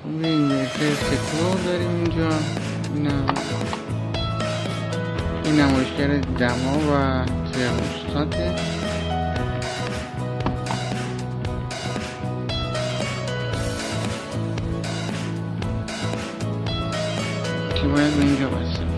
اینورتر تکو داریم اینجا. این نمایشگر دما و ترموستاته که باید به اینجا بسته بشه.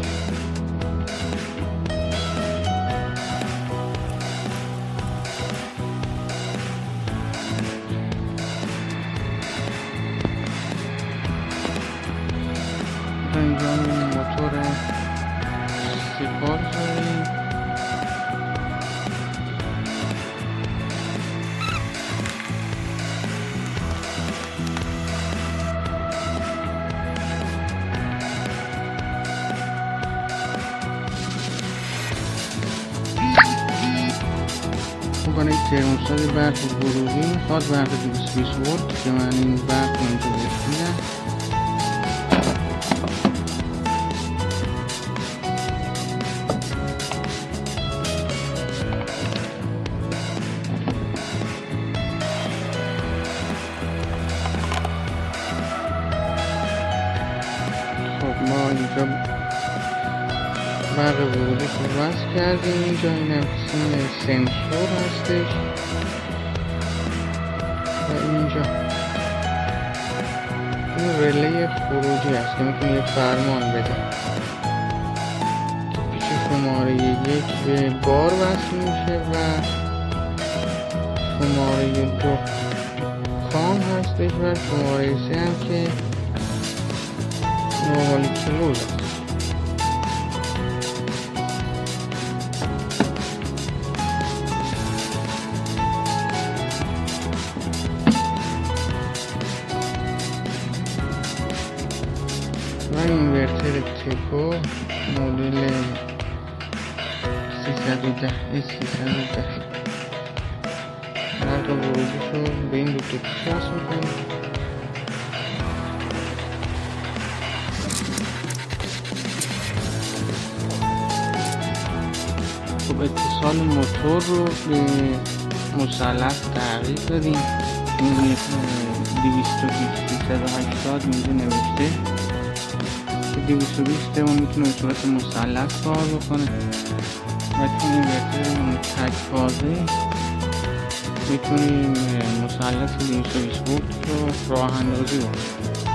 اینجا موتور سیپار داریم. میکنه ترموستات برق گروهی میخواد، برق 220 ولت که من این برق رو اینجا بهش میدم. خب ما اینجا برق ورودی رو وصل کردیم. اینجا این هم سنسور هستش و اینجا این رله خروجی هست که میتونه یه فرمان بده. پیچ شماره 1 به بار وصل میشه و شماره 2 کام هستش و شماره 3 هم که نورمالی کلوز هست. و اینورتر تکو مدل 310 S310 برق ورودیشو به این دو تا وصل میکنیم. خب اتصال موتور رو به مثلث تغییر دادیم. این 220 اینجا نوشته که 220 ما میتونه به صورت مثلث کار بکنه و چون اینورتر تک فازه میتونیم مثلث 220 ولت رو راه اندازی بکنیم.